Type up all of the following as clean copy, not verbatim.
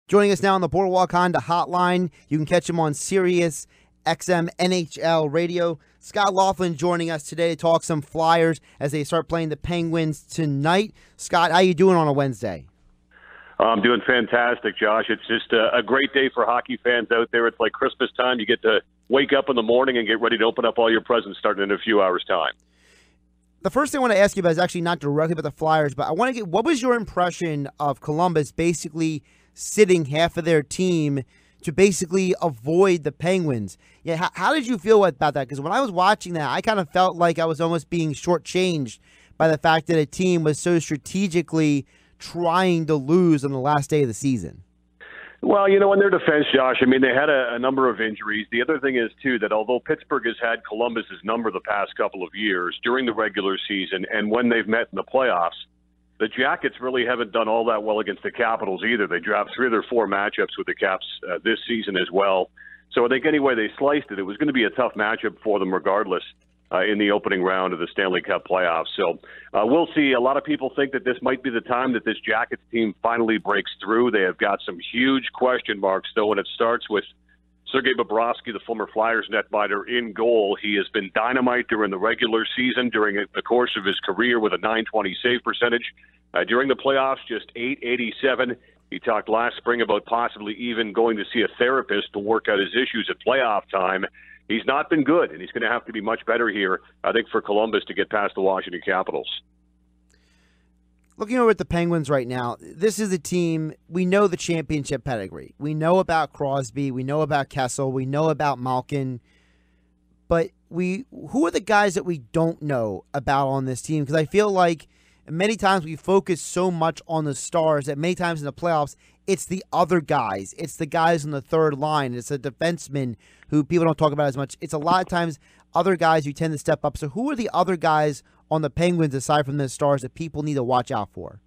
Joining us now on the Boardwalk Honda Hotline, you can catch him on SiriusXM NHL Radio. Scott Laughlin joining us today to talk some Flyers as they start playing the Penguins tonight. Scott, how you doing on a Wednesday? I'm doing fantastic, Josh. It's just a great day for hockey fans out there. It's like Christmas time. You get to wake up in the morning and get ready to open up all your presents starting in a few hours' time. The first thing I want to ask you about is actually not directly about the Flyers, but I want to get, what was your impression of Columbus basically sitting half of their team to basically avoid the Penguins? Yeah, how did you feel about that? Because when I was watching that, I kind of felt like I was almost being shortchanged by the fact that a team was so strategically trying to lose on the last day of the season. Well, you know, in their defense, Josh, I mean, they had a number of injuries. The other thing is, too, that although Pittsburgh has had Columbus's number the past couple of years during the regular season and when they've met in the playoffs, the Jackets really haven't done all that well against the Capitals either. They dropped 3 of their 4 matchups with the Caps this season as well. So I think any way they sliced it, it was going to be a tough matchup for them regardless in the opening round of the Stanley Cup playoffs. So we'll see. A lot of people think that this might be the time that this Jackets team finally breaks through. They have got some huge question marks, though, and it starts with Sergei Bobrovsky, the former Flyers netminder, in goal. He has been dynamite during the regular season, during the course of his career with a .920 save percentage. During the playoffs, just .887. He talked last spring about possibly even going to see a therapist to work out his issues at playoff time. He's not been good, and he's going to have to be much better here, I think, for Columbus to get past the Washington Capitals. Looking over at the Penguins right now, this is a team, we know the championship pedigree. We know about Crosby. We know about Kessel. We know about Malkin. But who are the guys that we don't know about on this team? Because I feel like many times we focus so much on the stars that many times in the playoffs, it's the other guys. It's the guys on the third line. It's a defenseman who people don't talk about as much. It's a lot of times other guys who tend to step up. So who are the other guys on the Penguins aside from the stars that people need to watch out for?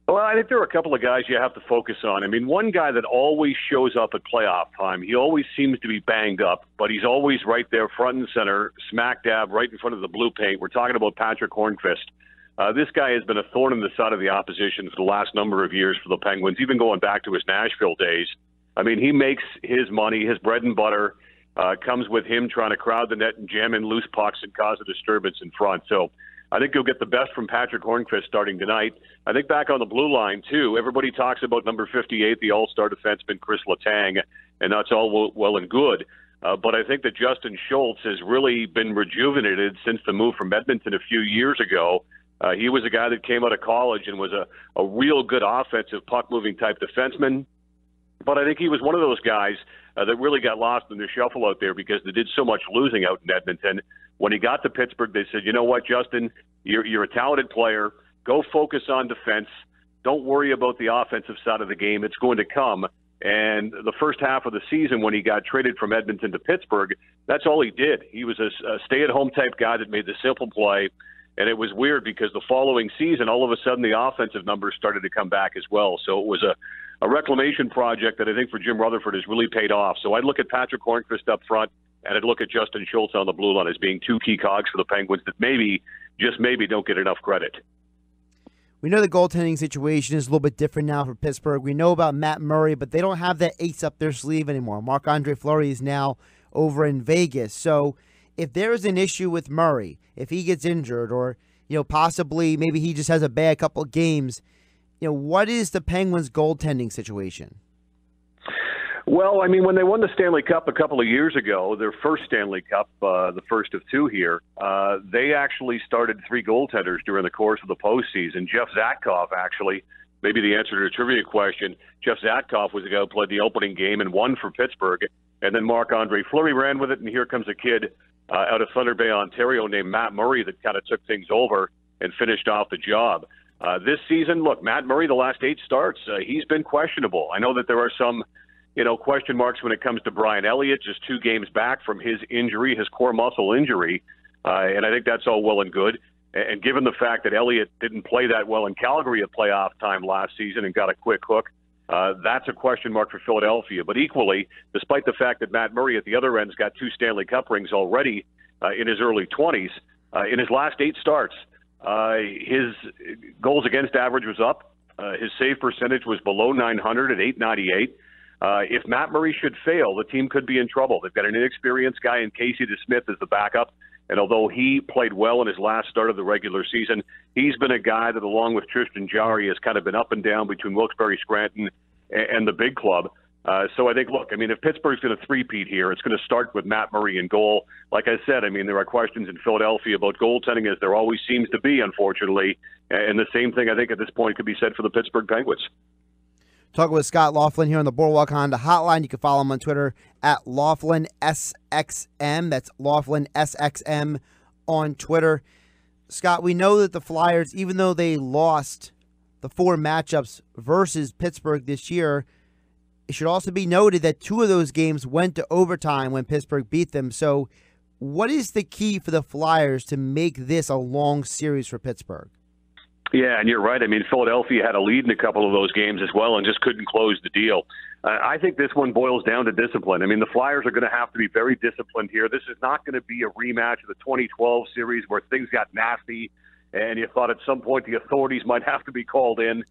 Well, I think there are a couple of guys you have to focus on. I mean, one guy that always shows up at playoff time, he always seems to be banged up, but he's always right there front and center, smack dab, right in front of the blue paint. We're talking about Patrick Hornqvist. This guy has been a thorn in the side of the opposition for the last number of years for the Penguins, even going back to his Nashville days. I mean, he makes his money, his bread and butter, comes with him trying to crowd the net and jam in loose pucks and cause a disturbance in front. So I think you'll get the best from Patrick Hornqvist starting tonight. I think back on the blue line, too, everybody talks about number 58, the all-star defenseman Chris Letang, and that's all well and good. But I think that Justin Schultz has really been rejuvenated since the move from Edmonton a few years ago. He was a guy that came out of college and was a real good offensive puck-moving type defenseman. But I think he was one of those guys that really got lost in the shuffle out there because they did so much losing out in Edmonton. When he got to Pittsburgh, they said, you know what, Justin, you're a talented player. Go focus on defense. Don't worry about the offensive side of the game. It's going to come. And the first half of the season when he got traded from Edmonton to Pittsburgh, that's all he did. He was a stay-at-home type guy that made the simple play. And it was weird because the following season, all of a sudden, the offensive numbers started to come back as well. So it was a reclamation project that I think for Jim Rutherford has really paid off. So I'd look at Patrick Hornqvist up front, and I'd look at Justin Schultz on the blue line as being 2 key cogs for the Penguins that maybe, just maybe, don't get enough credit. We know the goaltending situation is a little bit different now for Pittsburgh. We know about Matt Murray, but they don't have that ace up their sleeve anymore. Marc-Andre Fleury is now over in Vegas. So if there is an issue with Murray, if he gets injured or, possibly maybe he just has a bad couple of games, what is the Penguins' goaltending situation? Well, I mean, when they won the Stanley Cup a couple of years ago, their first Stanley Cup, the first of 2 here, they actually started 3 goaltenders during the course of the postseason. Jeff Zatkoff, actually, maybe the answer to a trivia question, Jeff Zatkoff was the guy who played the opening game and won for Pittsburgh. And then Marc-Andre Fleury ran with it, and here comes a kid out of Thunder Bay, Ontario, named Matt Murray that kind of took things over and finished off the job. This season, look, Matt Murray, the last 8 starts, he's been questionable. I know that there are some question marks when it comes to Brian Elliott, just 2 games back from his injury, his core muscle injury. And I think that's all well and good. And given the fact that Elliott didn't play that well in Calgary at playoff time last season and got a quick hook, that's a question mark for Philadelphia. But equally, despite the fact that Matt Murray at the other end's got 2 Stanley Cup rings already in his early 20s, in his last 8 starts, his goals against average was up. His save percentage was below 900 at 898. If Matt Murray should fail, the team could be in trouble. They've got an inexperienced guy in Casey DeSmith as the backup. And although he played well in his last start of the regular season, he's been a guy that, along with Tristan Jarry, has kind of been up and down between Wilkes-Barre, Scranton, and the big club. So I think, look, I mean, if Pittsburgh's going to three-peat here, it's going to start with Matt Murray in goal. Like I said, I mean, there are questions in Philadelphia about goaltending, as there always seems to be, unfortunately. And the same thing, I think, at this point could be said for the Pittsburgh Penguins. Talking with Scott Laughlin here on the Boardwalk Honda Hotline. You can follow him on Twitter at Laughlin SXM. That's Laughlin SXM on Twitter. Scott, we know that the Flyers, even though they lost the 4 matchups versus Pittsburgh this year, it should also be noted that 2 of those games went to overtime when Pittsburgh beat them. So what is the key for the Flyers to make this a long series for Pittsburgh? Yeah, and you're right. I mean, Philadelphia had a lead in a couple of those games as well and just couldn't close the deal. I think this one boils down to discipline. I mean, the Flyers are going to have to be very disciplined here. This is not going to be a rematch of the 2012 series where things got nasty and you thought at some point the authorities might have to be called in.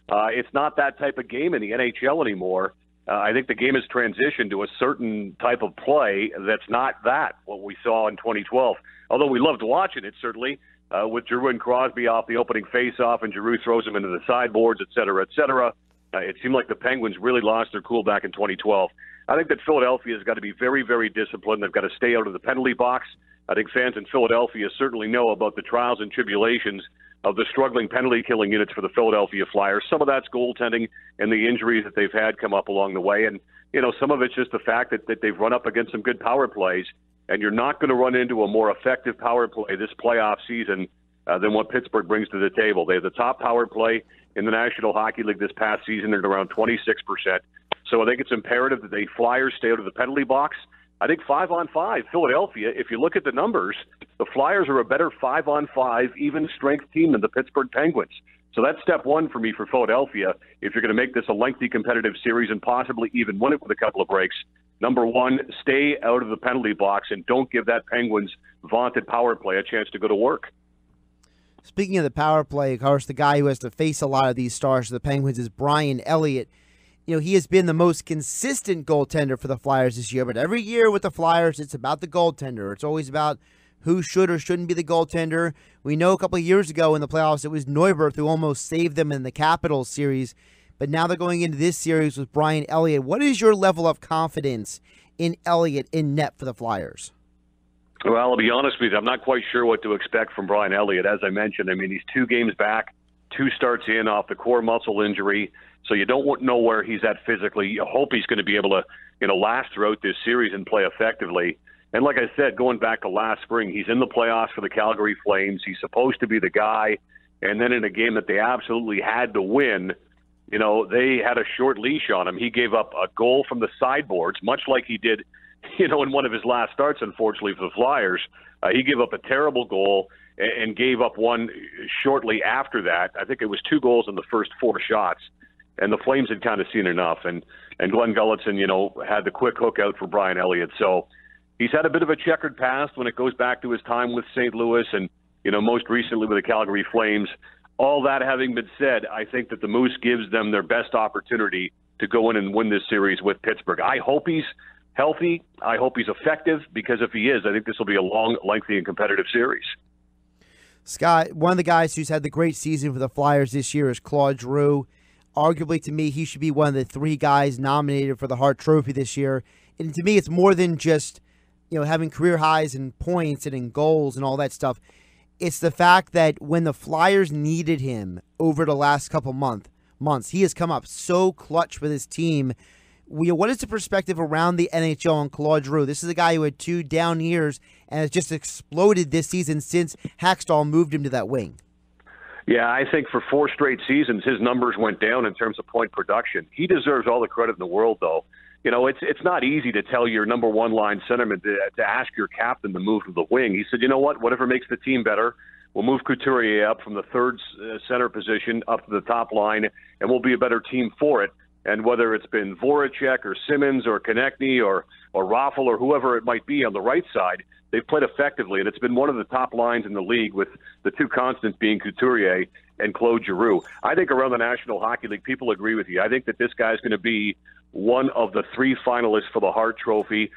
It's not that type of game in the NHL anymore. I think the game has transitioned to a certain type of play that's not that, what we saw in 2012. Although we loved watching it, certainly, with Giroux and Crosby off the opening face-off, and Giroux throws them into the sideboards, et cetera, et cetera. It seemed like the Penguins really lost their cool back in 2012. I think that Philadelphia has got to be very, very disciplined. They've got to stay out of the penalty box. I think fans in Philadelphia certainly know about the trials and tribulations of the struggling penalty-killing units for the Philadelphia Flyers. Some of that's goaltending and the injuries that they've had come up along the way. And, you know, some of it's just the fact that they've run up against some good power plays, and you're not going to run into a more effective power play this playoff season than what Pittsburgh brings to the table. They have the top power play in the National Hockey League this past season at around 26%. So I think it's imperative that the Flyers stay out of the penalty box. I think 5-on-5, Philadelphia, if you look at the numbers, the Flyers are a better 5-on-5 even strength team than the Pittsburgh Penguins. So that's step one for me for Philadelphia. If you're going to make this a lengthy competitive series and possibly even win it with a couple of breaks, number one, stay out of the penalty box and don't give that Penguins vaunted power play a chance to go to work. Speaking of the power play, of course, the guy who has to face a lot of these stars of the Penguins is Brian Elliott. You know, he has been the most consistent goaltender for the Flyers this year, but every year with the Flyers, it's about the goaltender. It's always about who should or shouldn't be the goaltender. We know a couple of years ago in the playoffs, it was Neuwirth who almost saved them in the Capitals series, but now they're going into this series with Brian Elliott. What is your level of confidence in Elliott in net for the Flyers? Well, I'll be honest with you, I'm not quite sure what to expect from Brian Elliott. As I mentioned, I mean, he's 2 games back, 2 starts in off the core muscle injury. So you don't know where he's at physically. You hope he's going to be able to, last throughout this series and play effectively. And like I said, going back to last spring, he's in the playoffs for the Calgary Flames. He's supposed to be the guy. And then in a game that they absolutely had to win, they had a short leash on him. He gave up a goal from the sideboards, much like he did, in one of his last starts, unfortunately, for the Flyers. He gave up a terrible goal and gave up one shortly after that. I think it was 2 goals in the first 4 shots. And the Flames had kind of seen enough. And Glenn Gulletson, had the quick hook out for Brian Elliott. So he's had a bit of a checkered past when it goes back to his time with St. Louis and, most recently with the Calgary Flames. All that having been said, I think that the Moose gives them their best opportunity to go in and win this series with Pittsburgh. I hope he's healthy. I hope he's effective, because if he is, I think this will be a long, lengthy, and competitive series. Scott, one of the guys who's had the great season for the Flyers this year is Claude Giroux. Arguably, to me, he should be one of the 3 guys nominated for the Hart Trophy this year. And to me, it's more than just, having career highs in points and in goals and all that stuff. It's the fact that when the Flyers needed him over the last couple months, he has come up so clutch with his team. What is the perspective around the NHL on Claude Giroux? This is a guy who had 2 down years and has just exploded this season since Hackstall moved him to that wing. Yeah, I think for 4 straight seasons, his numbers went down in terms of point production. He deserves all the credit in the world, though. It's not easy to tell your number 1 line centerman to ask your captain to move to the wing. He said, you know what, whatever makes the team better, we'll move Couturier up from the 3rd center position up to the top line, and we'll be a better team for it. And whether it's been Voracek or Simmons or Konechny or Raffl or whoever it might be on the right side, they've played effectively, and it's been one of the top lines in the league with the 2 constants being Couturier and Claude Giroux. I think around the National Hockey League, people agree with you. I think that this guy's going to be one of the 3 finalists for the Hart Trophy.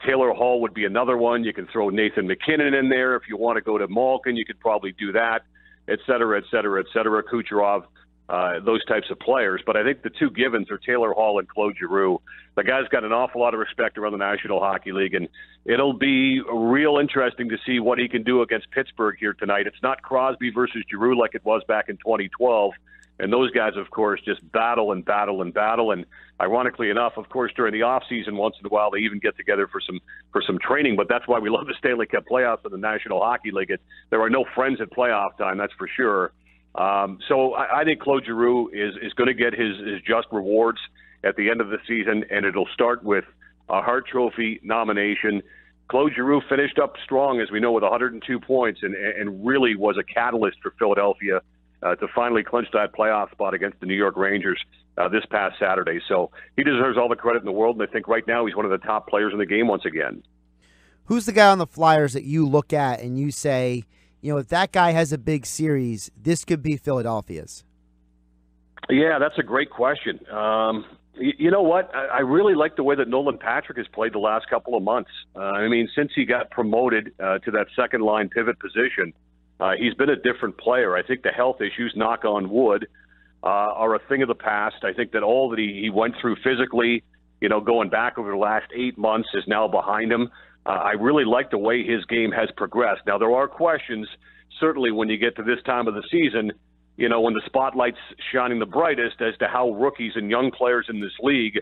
Taylor Hall would be another one. You can throw Nathan McKinnon in there. If you want to go to Malkin, you could probably do that, et cetera, et cetera, et cetera. Kucherov, those types of players. But I think the 2 givens are Taylor Hall and Claude Giroux. The guy's got an awful lot of respect around the National Hockey League, and it'll be real interesting to see what he can do against Pittsburgh here tonight. It's not Crosby versus Giroux like it was back in 2012. And those guys, of course, just battle and battle and battle. And ironically enough, of course, during the off season, once in a while, they even get together for some training. But that's why we love the Stanley Cup playoffs in the National Hockey League. There are no friends at playoff time, that's for sure. So I think Claude Giroux is going to get his just rewards at the end of the season, and it'll start with a Hart Trophy nomination. Claude Giroux finished up strong, as we know, with 102 points, and really was a catalyst for Philadelphia to finally clinch that playoff spot against the New York Rangers this past Saturday. So he deserves all the credit in the world, and I think right now he's one of the top players in the game once again. Who's the guy on the Flyers that you look at and you say, if that guy has a big series, this could be Philadelphia's? Yeah, that's a great question. You know what? I really like the way that Nolan Patrick has played the last couple of months. Since he got promoted to that second-line pivot position, he's been a different player. I think the health issues, knock on wood, are a thing of the past. I think that all that he went through physically, going back over the last 8 months is now behind him. I really like the way his game has progressed. Now, there are questions, certainly when you get to this time of the season, when the spotlight's shining the brightest, as to how rookies and young players in this league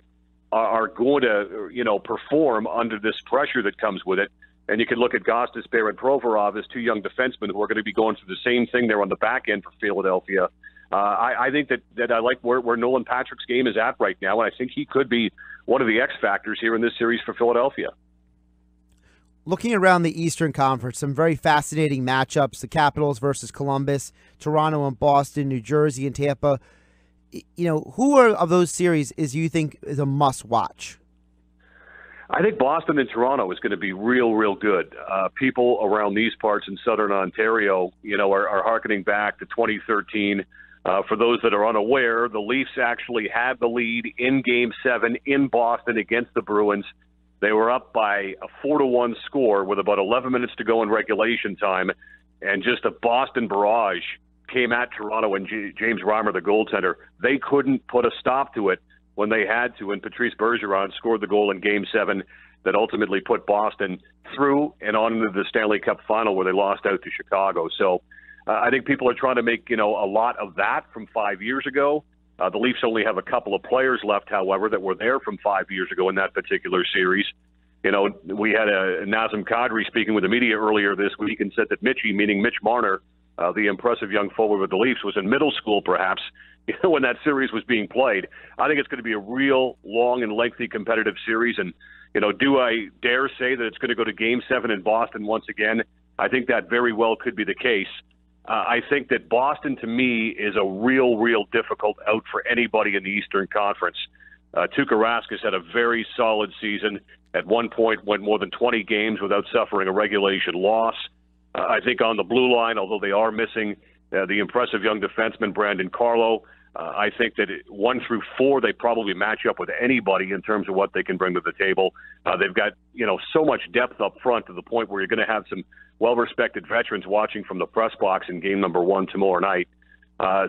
are going to, perform under this pressure that comes with it. And you can look at Gostisbehere and Provorov as 2 young defensemen who are going to be going through the same thing there on the back end for Philadelphia. I think that I like where Nolan Patrick's game is at right now, and I think he could be one of the X factors here in this series for Philadelphia. Looking around the Eastern Conference, some very fascinating matchups, the Capitals versus Columbus, Toronto and Boston, New Jersey and Tampa. Who of those series you think is a must-watch? I think Boston and Toronto is going to be real, real good. People around these parts in southern Ontario, are hearkening back to 2013. For those that are unaware, the Leafs actually had the lead in Game 7 in Boston against the Bruins. They were up by a 4-1 score with about 11 minutes to go in regulation time, and just a Boston barrage came at Toronto and James Reimer, the goaltender. They couldn't put a stop to it when they had to, and Patrice Bergeron scored the goal in Game 7 that ultimately put Boston through and on into the Stanley Cup final where they lost out to Chicago. So I think people are trying to make, a lot of that from 5 years ago. The Leafs only have a couple of players left, however, that were there from 5 years ago in that particular series. We had Nazem Kadri speaking with the media earlier this week and said that Mitchie, meaning Mitch Marner, the impressive young forward with the Leafs, was in middle school perhaps when that series was being played. I think it's going to be a real long and lengthy competitive series. And, do I dare say that it's going to go to Game 7 in Boston once again? I think that very well could be the case. I think that Boston, to me, is a real, real difficult out for anybody in the Eastern Conference. Tuukka Rask has had a very solid season. At one point, went more than 20 games without suffering a regulation loss. I think on the blue line, although they are missing the impressive young defenseman Brandon Carlo, I think that 1 through 4, they probably match up with anybody in terms of what they can bring to the table. They've got, so much depth up front to the point where you're going to have some well-respected veterans watching from the press box in game number 1 tomorrow night.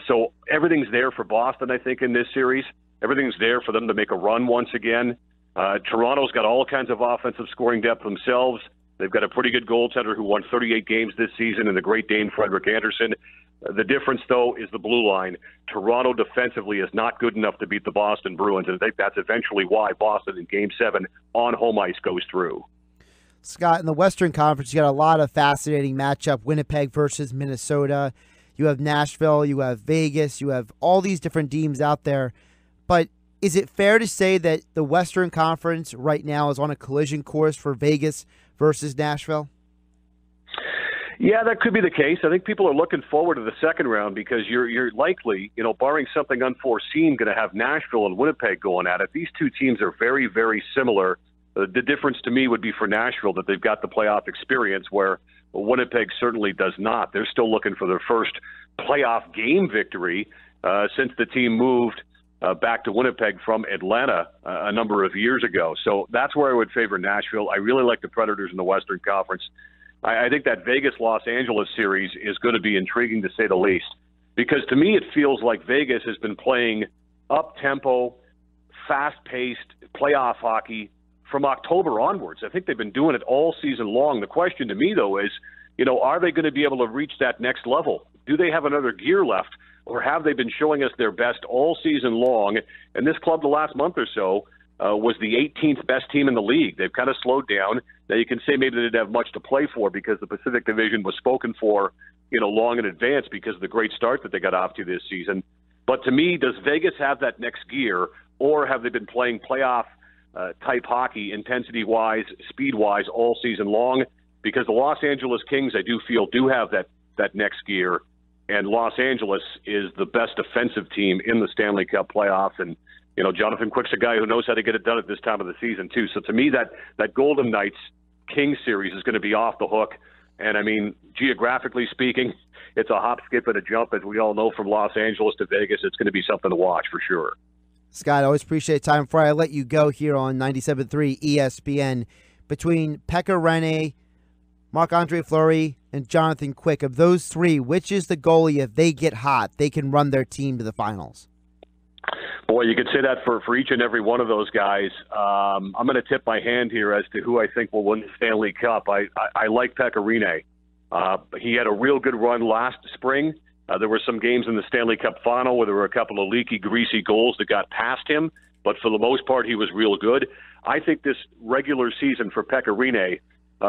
So everything's there for Boston, I think, in this series. Everything's there for them to make a run once again. Toronto's got all kinds of offensive scoring depth themselves. They've got a pretty good goaltender who won 38 games this season in the Great Dane Frederik Andersen. The difference, though, is the blue line. Toronto defensively is not good enough to beat the Boston Bruins, and I think that's eventually why Boston in Game 7 on home ice goes through. Scott, in the Western Conference, you got a lot of fascinating matchup, Winnipeg versus Minnesota. You have Nashville, you have Vegas, you have all these different teams out there. But is it fair to say that the Western Conference right now is on a collision course for Vegas versus Nashville? Yeah, that could be the case. I think people are looking forward to the second round because you're likely, barring something unforeseen, going to have Nashville and Winnipeg going at it. These two teams are very, very similar. The difference to me would be for Nashville that they've got the playoff experience where Winnipeg certainly does not. They're still looking for their first playoff game victory since the team moved back to Winnipeg from Atlanta a number of years ago. So that's where I would favor Nashville. I really like the Predators in the Western Conference. I think that Vegas-Los Angeles series is going to be intriguing, to say the least, because to me it feels like Vegas has been playing up-tempo, fast-paced playoff hockey from October onwards. I think they've been doing it all season long. The question to me, though, is, are they going to be able to reach that next level? Do they have another gear left, or have they been showing us their best all season long? And this club the last month or so was the 18th best team in the league. They've kind of slowed down. Now, you can say maybe they didn't have much to play for because the Pacific Division was spoken for, long in advance because of the great start that they got off to this season. But to me, does Vegas have that next gear, or have they been playing playoff type hockey, intensity-wise, speed-wise, all season long? Because the Los Angeles Kings, I do feel, do have that next gear, and Los Angeles is the best offensive team in the Stanley Cup playoffs. And, Jonathan Quick's a guy who knows how to get it done at this time of the season, too. So to me, that Golden Knights-Kings series is going to be off the hook. And, I mean, geographically speaking, it's a hop, skip, and a jump. As we all know, from Los Angeles to Vegas, it's going to be something to watch for sure. Scott, I always appreciate time. Before I let you go here on 97.3 ESPN, between Pekka Rinne, Marc-Andre Fleury, and Jonathan Quick, of those three, which is the goalie, if they get hot, they can run their team to the finals? Boy, you could say that for each and every one of those guys. I'm going to tip my hand here as to who I think will win the Stanley Cup. I like Pekka Rinne. He had a real good run last spring. There were some games in the Stanley Cup final where there were a couple of leaky, greasy goals that got past him, but for the most part, he was real good. I think this regular season for Pekka Rinne,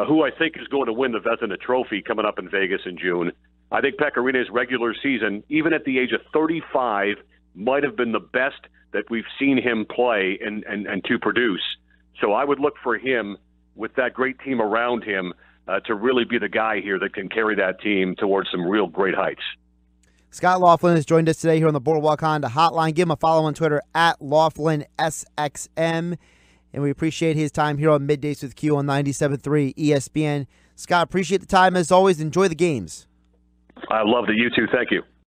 who I think is going to win the Vezina Trophy coming up in Vegas in June, I think Pekka Rinne's regular season, even at the age of 35, might have been the best that we've seen him play and to produce. So I would look for him, with that great team around him, to really be the guy here that can carry that team towards some real great heights. Scott Laughlin has joined us today here on the Boardwalk Honda Hotline. Give him a follow on Twitter at LaughlinSXM. And we appreciate his time here on Middays with Q on 97.3 ESPN. Scott, appreciate the time as always. Enjoy the games. I loved it. You too. Thank you.